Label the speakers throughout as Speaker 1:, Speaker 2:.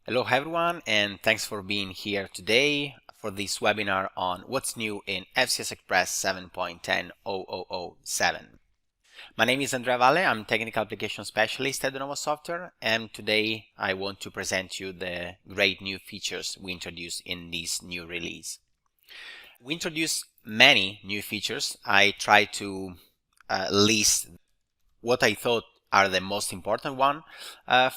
Speaker 1: Hello everyone, and thanks for being here today for this webinar on what's new in FCS Express 7.10.007. My name is Andrea Valle, I'm Technical Application Specialist at Novo Software, and today I want to present you the great new features we introduced in this new release. We introduced many new features. I try to list what I thought are the most important one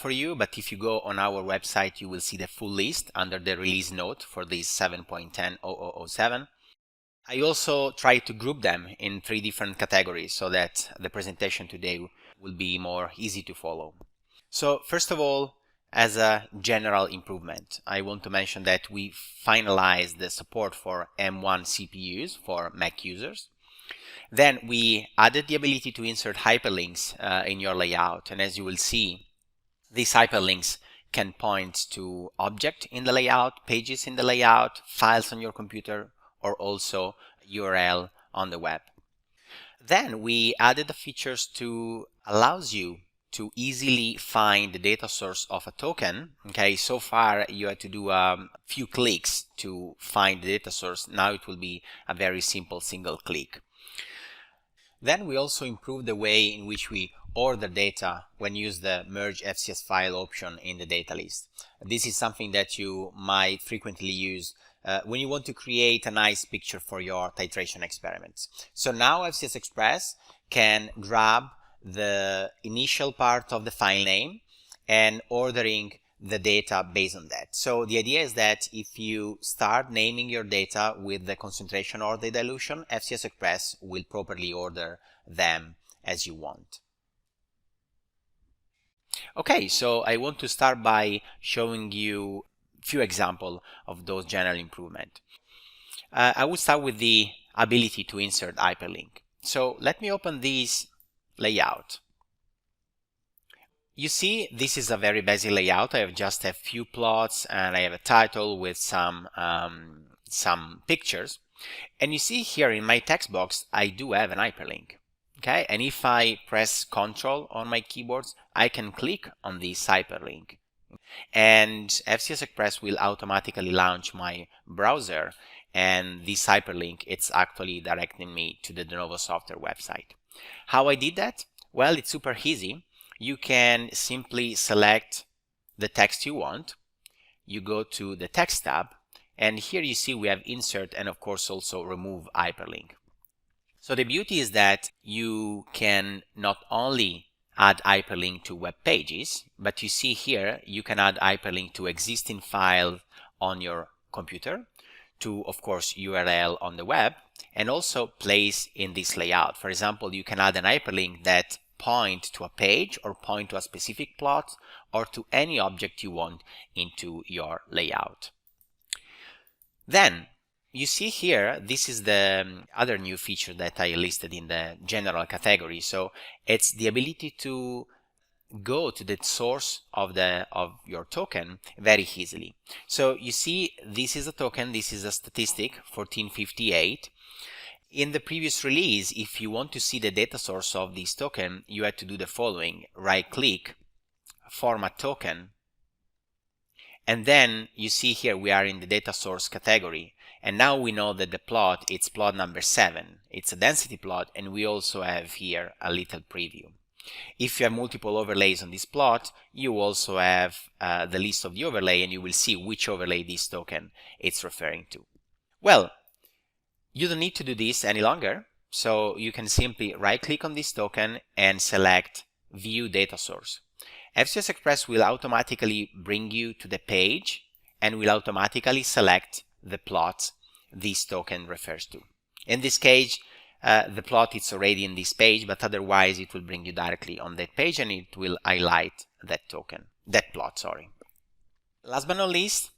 Speaker 1: for you, but if you go on our website you will see the full list under the release note for this 7.10.007. I also try to group them in 3 different categories so that the presentation today will be more easy to follow. So first of all, as a general improvement, I want to mention that we finalized the support for M1 CPUs for Mac users. Then we added the ability to insert hyperlinks in your layout, and as you will see, these hyperlinks can point to objects in the layout, pages in the layout, files on your computer, or also URL on the web. Then we added the features to allows you to easily find the data source of a token. Okay, so far you had to do a few clicks to find the data source. Now it will be a very simple single click. Then we also improved the way in which we order data when you use the merge FCS file option in the data list. This is something that you might frequently use when you want to create a nice picture for your titration experiments. So now FCS Express can grab the initial part of the file name and ordering the data based on that. So the idea is that if you start naming your data with the concentration or the dilution, FCS Express will properly order them as you want. Okay, so I want to start by showing you a few examples of those general improvements. I will start with the ability to insert hyperlink. So let me open this layout. You see, this is a very basic layout. I have just a few plots and I have a title with some pictures. And you see here in my text box, I do have an hyperlink. Okay, and if I press Ctrl on my keyboards, I can click on this hyperlink. And FCS Express will automatically launch my browser, and this hyperlink, it's actually directing me to the Novo Software website. How I did that? Well, it's super easy. You can simply select the text you want. You go to the text tab, and here you see we have insert and of course also remove hyperlink. So the beauty is that you can not only add hyperlink to web pages, but you see here you can add hyperlink to existing files on your computer, to of course URL on the web, and also place in this layout. For example, you can add an hyperlink that point to a page or point to a specific plot or to any object you want into your layout. Then you see here, this is the other new feature that I listed in the general category. So it's the ability to go to the source of your token very easily. So you see, this is a token, this is a statistic 1458. In the previous release, if you want to see the data source of this token, you had to do the following: right click, format token, and then you see here we are in the data source category, and now we know that the plot, it's plot number 7. It's a density plot, and we also have here a little preview. If you have multiple overlays on this plot, you also have the list of the overlay, and you will see which overlay this token is referring to. Well, you don't need to do this any longer, so you can simply right-click on this token and select View Data Source. FCS Express will automatically bring you to the page and will automatically select the plot this token refers to. In this case, the plot is already in this page, but otherwise it will bring you directly on that page and it will highlight that plot, sorry. Last but not least,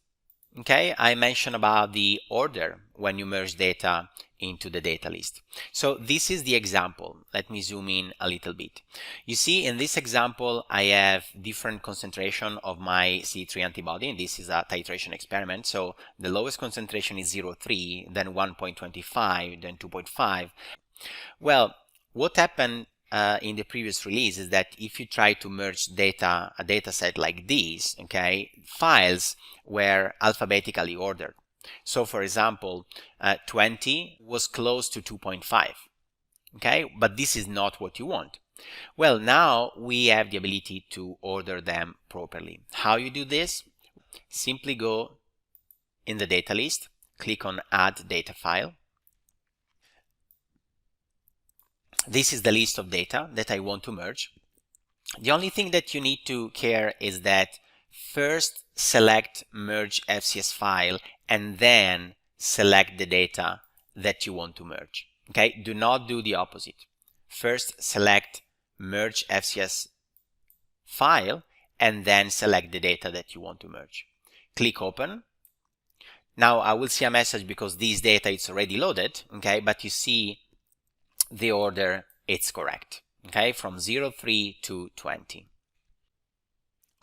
Speaker 1: okay, I mentioned about the order when you merge data into the data list. So this is the example. Let me zoom in a little bit. You see, in this example, I have different concentration of my CD3 antibody, and this is a titration experiment. So the lowest concentration is 0.3, then 1.25, then 2.5. Well, what happened in the previous release is that if you try to merge a data set like these, okay, files were alphabetically ordered. So for example, 20 was close to 2.5, okay, but this is not what you want. Well, now we have the ability to order them properly. How you do this? Simply go in the data list, click on Add Data File. This is the list of data that I want to merge. The only thing that you need to care is that first select Merge FCS File and then select the data that you want to merge. Okay, do not do the opposite. First select Merge FCS File and then select the data that you want to merge. Click Open. Now I will see a message because this data is already loaded, okay, but you see the order, it's correct, okay, from 03 to 20.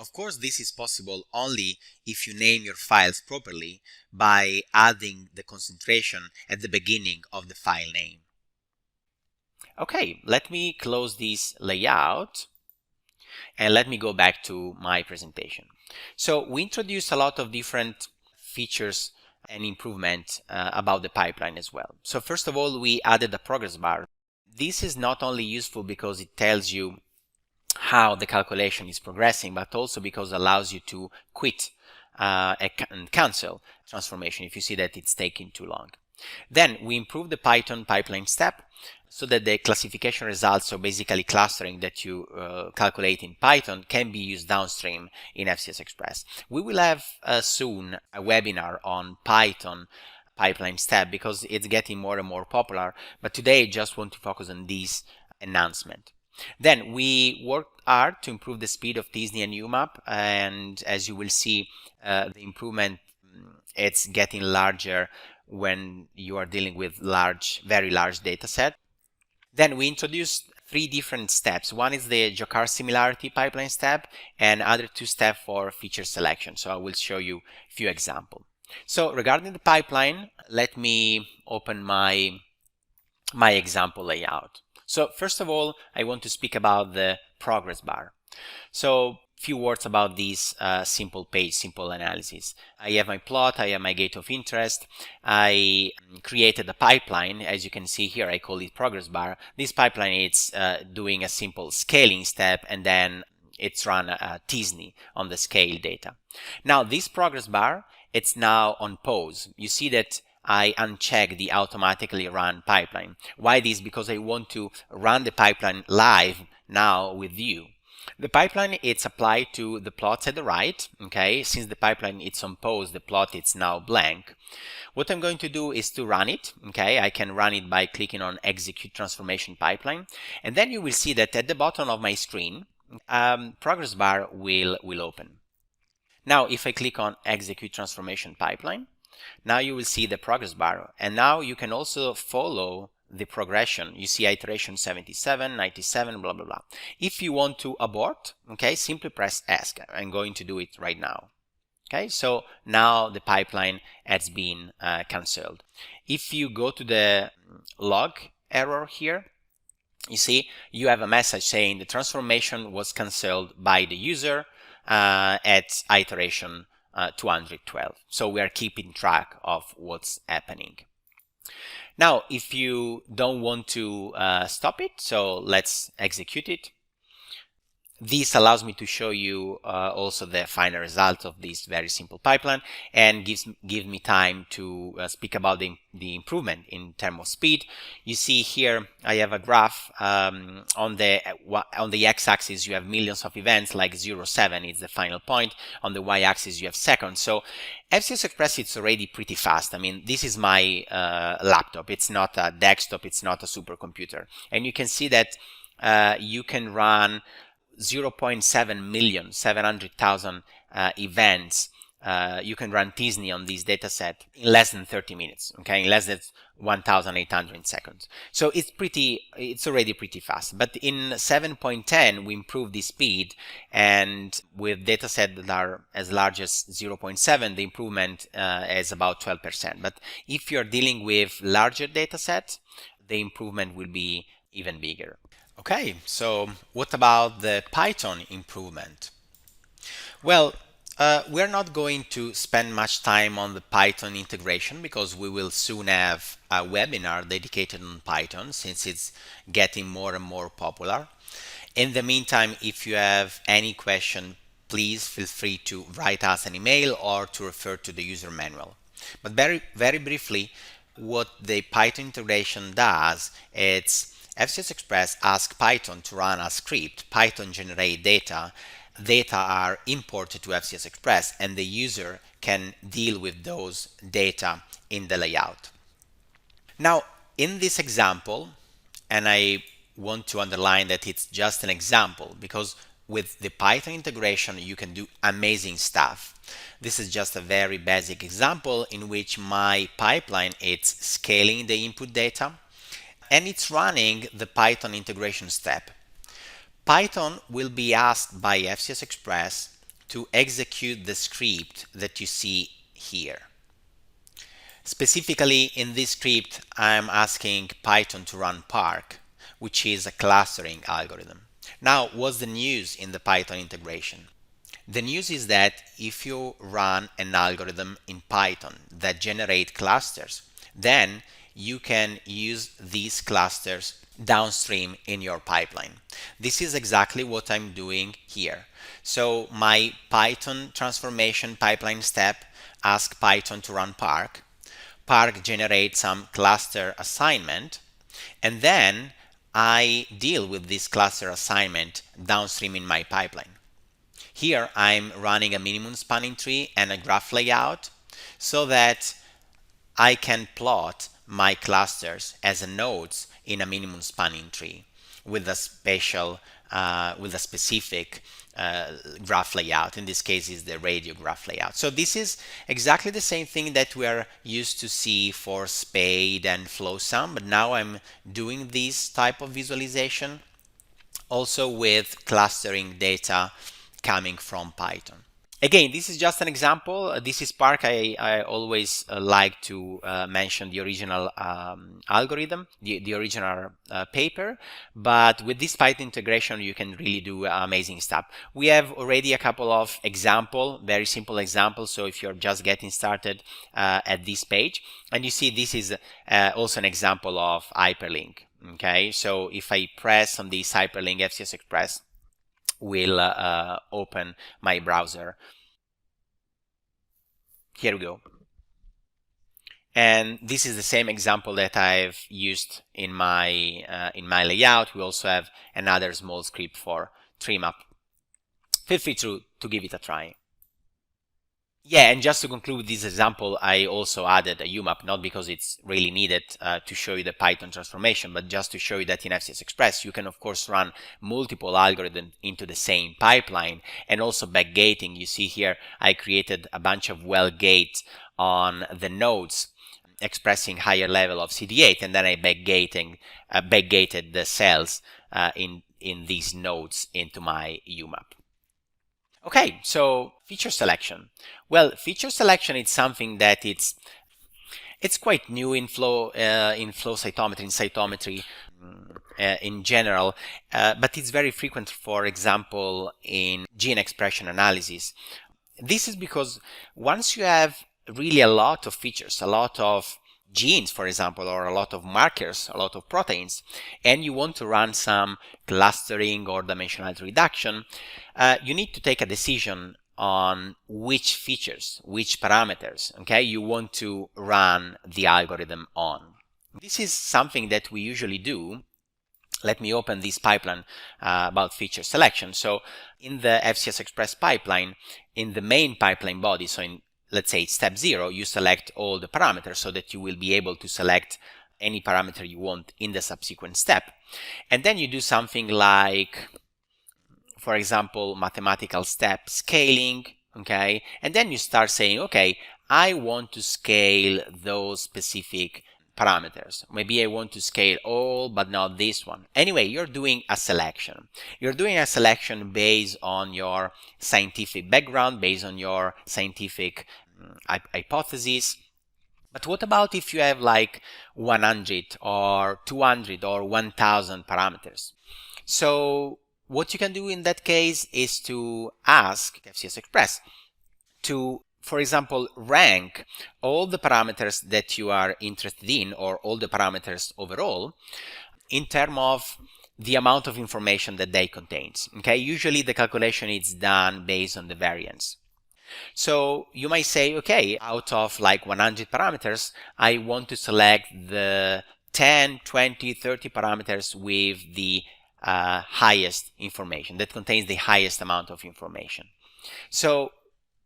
Speaker 1: Of course, this is possible only if you name your files properly by adding the concentration at the beginning of the file name. Okay, let me close this layout and let me go back to my presentation. So we introduced a lot of different features and improvement about the pipeline as well. So first of all, we added a progress bar. This is not only useful because it tells you how the calculation is progressing, but also because it allows you to quit and cancel transformation if you see that it's taking too long. Then we improved the Python pipeline step so that the classification results, so basically clustering that you calculate in Python, can be used downstream in FCS Express. We will have soon a webinar on Python pipeline step because it's getting more and more popular, but today I just want to focus on this announcement. Then we worked hard to improve the speed of tSNE and uMap, and as you will see, the improvement, it's getting larger when you are dealing with very large data set. Then we introduced 3 different steps. One is the Jaccard similarity pipeline step, and other 2 steps for feature selection. So I will show you a few examples. So regarding the pipeline, let me open my example layout. So first of all, I want to speak about the progress bar. So few words about this simple analysis. I have my plot, I have my gate of interest. I created a pipeline. As you can see here, I call it progress bar. This pipeline is doing a simple scaling step, and then it's run a tSNE on the scale data. Now this progress bar, it's now on pause. You see that I uncheck the automatically run pipeline. Why this? Because I want to run the pipeline live now with you. The pipeline, it's applied to the plots at the right, okay? Since the pipeline it's on pause, the plot it's now blank. What I'm going to do is to run it, okay? I can run it by clicking on Execute Transformation Pipeline, and then you will see that at the bottom of my screen, progress bar will open. Now, if I click on Execute Transformation Pipeline, now you will see the progress bar, and now you can also follow the progression. You see iteration 77, 97, blah, blah, blah. If you want to abort, okay, simply press ESC. I'm going to do it right now. Okay, so now the pipeline has been cancelled. If you go to the log error here, you see you have a message saying the transformation was cancelled by the user at iteration 212. So we are keeping track of what's happening. Now, if you don't want to stop it, so let's execute it. This allows me to show you also the final result of this very simple pipeline, and gives me time to speak about the improvement in terms of speed. You see here I have a graph on the x-axis you have millions of events, like 0.7 is the final point. On the y-axis you have seconds. So FCS Express, it's already pretty fast. I mean, this is my laptop. It's not a desktop. It's not a supercomputer. And you can see that you can run 700,000 events. You can run tSNE on this data set in less than 30 minutes, okay, in less than 1,800 seconds. So it's already pretty fast. But in 7.10 we improved the speed, and with data sets that are as large as 0.7, the improvement is about 12%. But if you're dealing with larger data sets, the improvement will be even bigger. Okay, so what about the Python improvement? Well, we're not going to spend much time on the Python integration because we will soon have a webinar dedicated on Python since it's getting more and more popular. In the meantime, if you have any question, please feel free to write us an email or to refer to the user manual. But very briefly, what the Python integration does, it's FCS Express asks Python to run a script. Python generate data. Data are imported to FCS Express, and the user can deal with those data in the layout. Now, in this example, and I want to underline that it's just an example because with the Python integration you can do amazing stuff. This is just a very basic example in which my pipeline it's scaling the input data and it's running the Python integration step. Python will be asked by FCS Express to execute the script that you see here. Specifically in this script, I'm asking Python to run Park, which is a clustering algorithm. Now, what's the news in the Python integration? The news is that if you run an algorithm in Python that generate clusters, then you can use these clusters downstream in your pipeline. This is exactly what I'm doing here. So my Python transformation pipeline step asks Python to run Park. Park generates some cluster assignment, and then I deal with this cluster assignment downstream in my pipeline. Here I'm running a minimum spanning tree and a graph layout so that I can plot my clusters as nodes in a minimum spanning tree with a specific graph layout. In this case is the radio graph layout. So this is exactly the same thing that we are used to see for spade and flow sum, but now I'm doing this type of visualization also with clustering data coming from Python. Again, this is just an example. This is Spark. I always like to mention the original algorithm, the original paper. But with this Python integration, you can really do amazing stuff. We have already a couple of examples, very simple examples. So if you're just getting started at this page, and you see this is also an example of hyperlink. Okay, so if I press on this hyperlink, FCS Express will open my browser. Here we go. And this is the same example that I've used in my layout. We also have another small script for trim up. Feel free to give it a try. Yeah, and just to conclude this example, I also added a uMap, not because it's really needed to show you the Python transformation, but just to show you that in FCS Express, you can, of course, run multiple algorithms into the same pipeline and also backgating. You see here, I created a bunch of well gates on the nodes expressing higher level of CD8, and then I backgated the cells in these nodes into my uMap. Okay, so feature selection. Well, feature selection is something that it's quite new in flow cytometry in general, but it's very frequent, for example, in gene expression analysis. This is because once you have really a lot of features, a lot of genes, for example, or a lot of markers, a lot of proteins, and you want to run some clustering or dimensionality reduction, you need to take a decision on which features, which parameters, okay, you want to run the algorithm on. This is something that we usually do. Let me open this pipeline about feature selection. So in the FCS Express pipeline, in the main pipeline body, so in, let's say, step 0, you select all the parameters so that you will be able to select any parameter you want in the subsequent step. And then you do something like, for example, mathematical step scaling, okay? And then you start saying, okay, I want to scale those specific parameters. Maybe I want to scale all, but not this one. Anyway, you're doing a selection. You're doing a selection based on your scientific background, based on your scientific hypothesis. But what about if you have like 100 or 200 or 1000 parameters? So what you can do in that case is to ask FCS Express to, for example, rank all the parameters that you are interested in, or all the parameters overall, in terms of the amount of information that they contains. Okay, usually the calculation is done based on the variance. So you might say, okay, out of like 100 parameters, I want to select the 10, 20, 30 parameters with the highest information, that contains the highest amount of information. So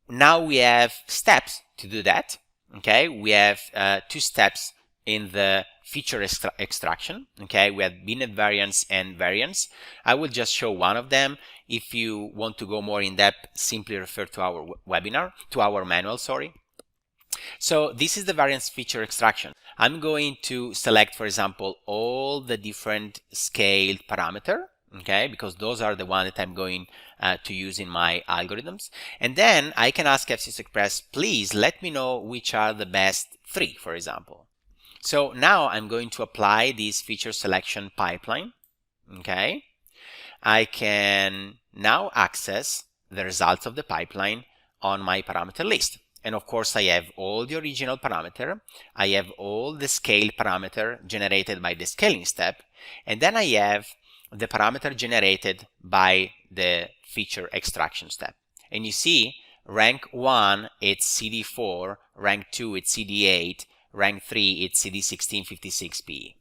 Speaker 1: now we have steps to do that. Okay, we have 2 steps in the feature extraction. Okay, we have binet variance and variance. I will just show one of them. If you want to go more in depth, simply refer to our webinar, to our manual, sorry. So this is the variance feature extraction. I'm going to select, for example, all the different scaled parameter, okay, because those are the ones that I'm going to use in my algorithms. And then I can ask FCS Express, please let me know which are the best 3, for example. So now I'm going to apply this feature selection pipeline. Okay, I can now access the results of the pipeline on my parameter list. And of course, I have all the original parameter. I have all the scale parameter generated by the scaling step. And then I have the parameter generated by the feature extraction step. And you see, rank 1, it's CD4. Rank 2, it's CD8. Rank 3, it's CD1656P.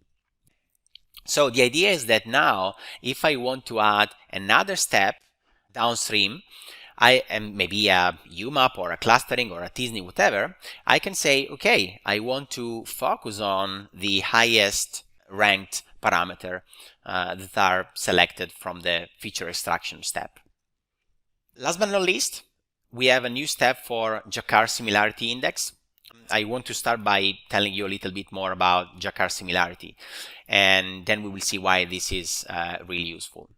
Speaker 1: So the idea is that now, if I want to add another step downstream, I am maybe a uMap or a clustering or a tSNE, whatever, I can say, okay, I want to focus on the highest ranked parameter that are selected from the feature extraction step. Last but not least, we have a new step for Jaccard similarity index. I want to start by telling you a little bit more about Jaccard similarity, and then we will see why this is really useful.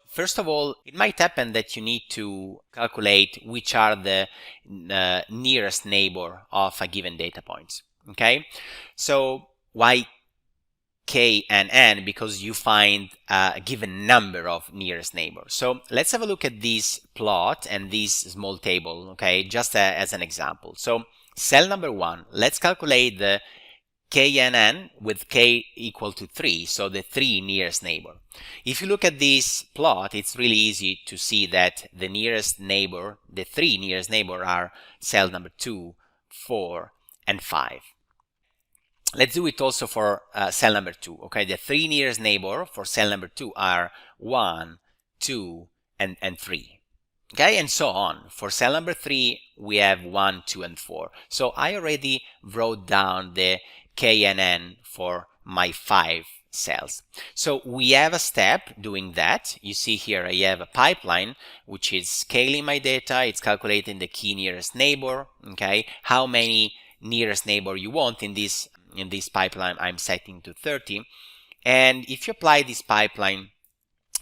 Speaker 1: First of all, it might happen that you need to calculate which are the nearest neighbor of a given data point. Okay, so why k and n? Because you find a given number of nearest neighbors. So let's have a look at this plot and this small table. Okay, just as an example. So cell number 1, let's calculate the KNN with k equal to 3, so the 3 nearest neighbor. If you look at this plot, it's really easy to see that the nearest neighbor, the 3 nearest neighbor, are cell number 2, 4, and 5. Let's do it also for cell number 2. Okay, the 3 nearest neighbor for cell number 2 are 1, 2, and 3. Okay, and so on. For cell number 3, we have 1, 2, and 4. So I already wrote down the KNN for my 5 cells. So we have a step doing that. You see here I have a pipeline which is scaling my data. It's calculating the key nearest neighbor. Okay, how many nearest neighbor you want in this pipeline. I'm setting to 30. And if you apply this pipeline,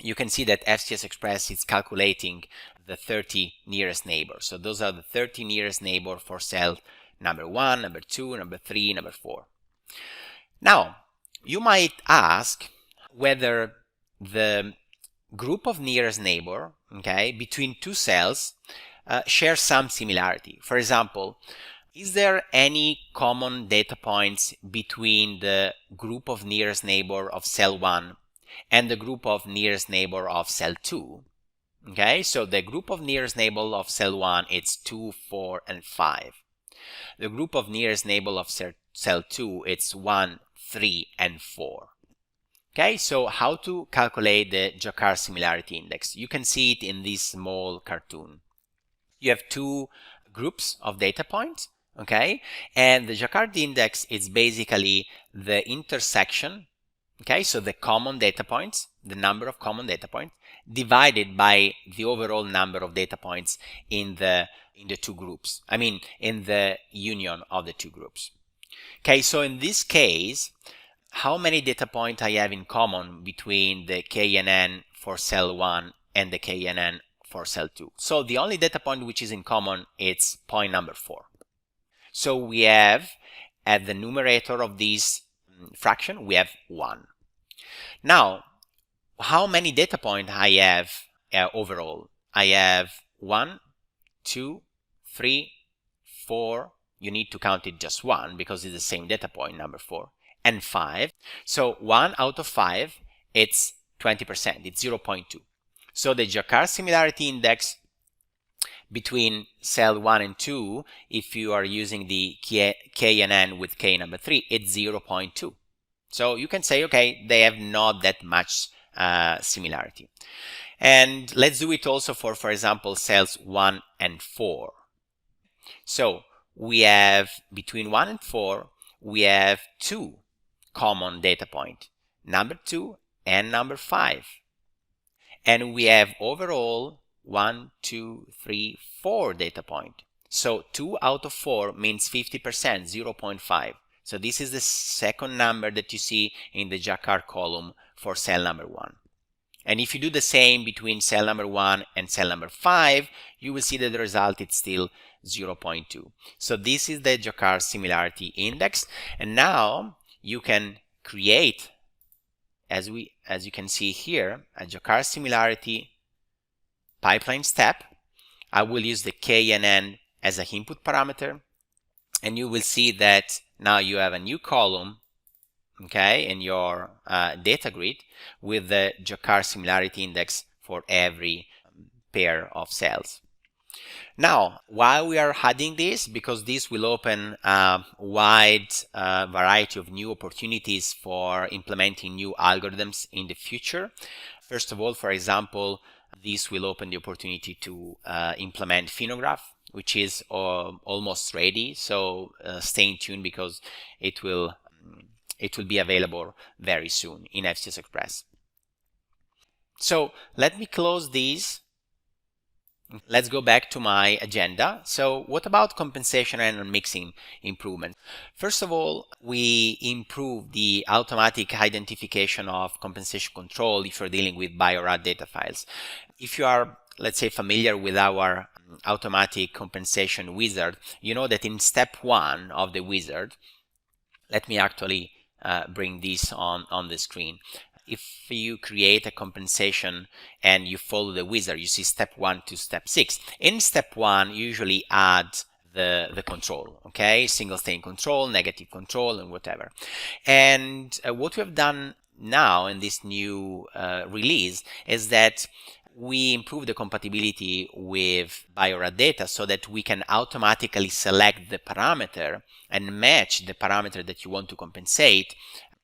Speaker 1: you can see that FCS Express is calculating the 30 nearest neighbors. So those are the 30 nearest neighbor for cell number 1, number 2, number 3, number 4. Now, you might ask whether the group of nearest neighbor, okay, between 2 cells share some similarity. For example, is there any common data points between the group of nearest neighbor of cell 1 and the group of nearest neighbor of cell 2? Okay, so the group of nearest neighbor of cell 1, it's 2, 4, and 5. The group of nearest neighbor of cell 2, it's 1, 3, and 4. Okay, so how to calculate the Jaccard similarity index? You can see it in this small cartoon. You have 2 groups of data points, okay, and the Jaccard index is basically the intersection, okay, so the common data points, the number of common data points, divided by the overall number of data points in the 2 groups. I mean, in the union of the 2 groups. Okay, so in this case, how many data points I have in common between the KNN for cell 1 and the KNN for cell 2? So the only data point which is in common is point number 4. So we have at the numerator of this fraction, we have 1. Now, how many data points I have overall? I have 1, 2, 3, 4. You need to count it just one because it's the same data point, number 4, and 5. So 1 out of 5, it's 20%, it's 0.2. So the Jaccard similarity index between cell 1 and 2, if you are using the K and N with K number 3, it's 0.2. So you can say, okay, they have not that much similarity. And let's do it also for example, cells 1 and 4. So we have between 1 and 4, we have 2 common data points, number 2 and number 5. And we have overall 1, 2, 3, 4 data points. So 2 out of 4 means 50%, 0.5. So this is the second number that you see in the Jaccard column for cell number 1. And if you do the same between cell number 1 and cell number 5, you will see that the result is still 0.2. So this is the Jaccard similarity index. And now you can create, as you can see here, a Jaccard similarity pipeline step. I will use the K and N as an input parameter. And you will see that now you have a new column, okay, in your data grid with the Jaccard similarity index for every pair of cells. Now, why we are adding this? Because this will open a wide variety of new opportunities for implementing new algorithms in the future. First of all, for example, this will open the opportunity to implement phenograph, which is almost ready. So stay tuned because it will be available very soon in FCS Express. So let me close these. Let's go back to my agenda. So what about compensation and mixing improvement? First of all, we improve the automatic identification of compensation control if you're dealing with Bio-Rad data files. If you are, let's say, familiar with our automatic compensation wizard, you know that in step 1 of the wizard, let me actually bring this on the screen. If you create a compensation and you follow the wizard, you see step 1 to step 6. In step 1, you usually add the control, okay? Single stain control, negative control, and whatever. And what we have done now in this new release is that we improve the compatibility with Bio-Rad data so that we can automatically select the parameter and match the parameter that you want to compensate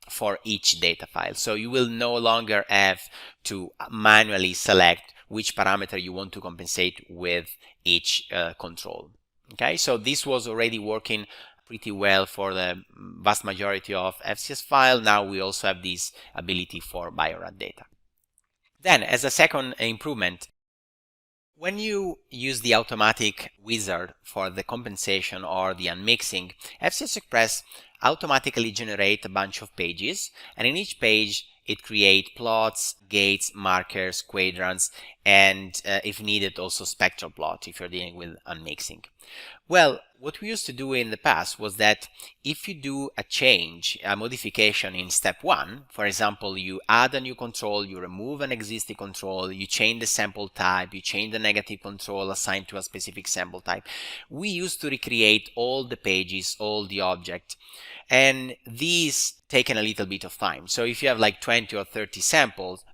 Speaker 1: for each data file. So you will no longer have to manually select which parameter you want to compensate with each control. Okay, so this was already working pretty well for the vast majority of FCS file. Now we also have this ability for Bio-Rad data. Then, as a second improvement, when you use the automatic wizard for the compensation or the unmixing, FCS Express automatically generates a bunch of pages, and in each page it creates plots, gates, markers, quadrants, and if needed also spectral plot if you're dealing with unmixing. Well, what we used to do in the past was that if you do a change, a modification in step 1, for example, you add a new control, you remove an existing control, you change the sample type, you change the negative control assigned to a specific sample type, we used to recreate all the pages, all the objects, and these taken a little bit of time. So if you have like 20 or 30 samples,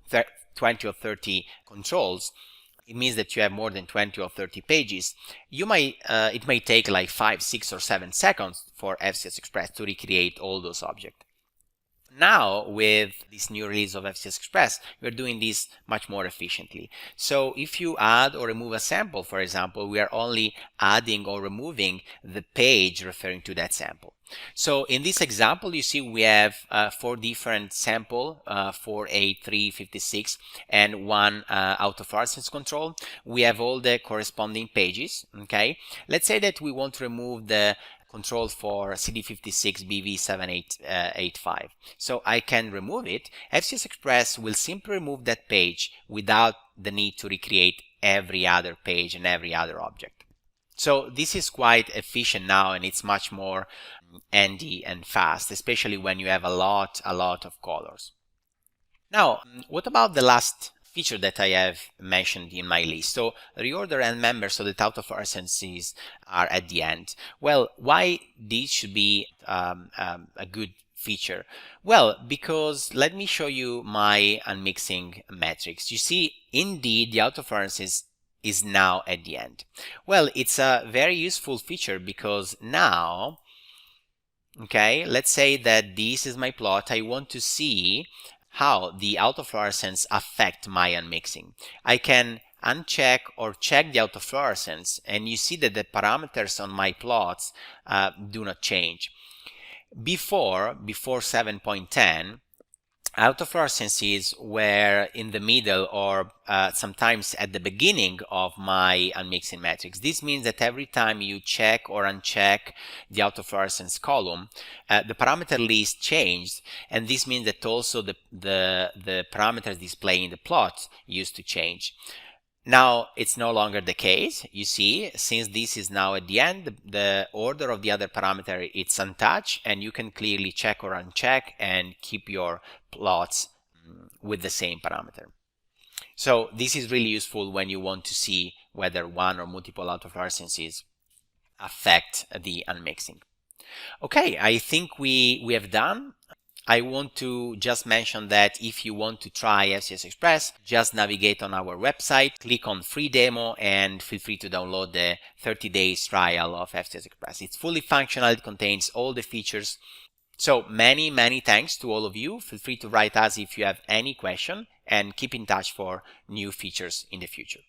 Speaker 1: 20 or 30 controls, it means that you have more than 20 or 30 pages. You might it may take like 5, 6, or 7 seconds for FCS Express to recreate all those objects. Now, with this new release of FCS Express, we're doing this much more efficiently. So if you add or remove a sample, for example, we are only adding or removing the page referring to that sample. So in this example, you see we have 4 different samples, 4, 8, 3, 56, and 1 out of fluorescence control. We have all the corresponding pages, okay? Let's say that we want to remove the control for CD56BV7885. So I can remove it. FCS Express will simply remove that page without the need to recreate every other page and every other object. So this is quite efficient now, and it's much more handy and fast, especially when you have a lot of colors. Now, what about the last feature that I have mentioned in my list? So reorder and member so that out of fluorescences are at the end. Well, why this should be a good feature? Well, because let me show you my unmixing matrix. You see, indeed, the autofluorescence is now at the end. Well, it's a very useful feature because now, okay, let's say that this is my plot. I want to see how the autofluorescence affect my unmixing. I can uncheck or check the autofluorescence, and you see that the parameters on my plots do not change. Before 7.10, autofluorescences were in the middle or sometimes at the beginning of my unmixing matrix. This means that every time you check or uncheck the autofluorescence column, the parameter list changed, and this means that also the parameters displayed in the plot used to change. Now it's no longer the case. You see, since this is now at the end, the order of the other parameter it's untouched, and you can clearly check or uncheck and keep your plots with the same parameter. So this is really useful when you want to see whether one or multiple autofluorescences affect the unmixing. Okay, I think we have done. I want to just mention that if you want to try FCS Express, just navigate on our website, click on free demo, and feel free to download the 30 days trial of FCS Express. It's fully functional, it contains all the features. So many thanks to all of you. Feel free to write us if you have any question, and keep in touch for new features in the future.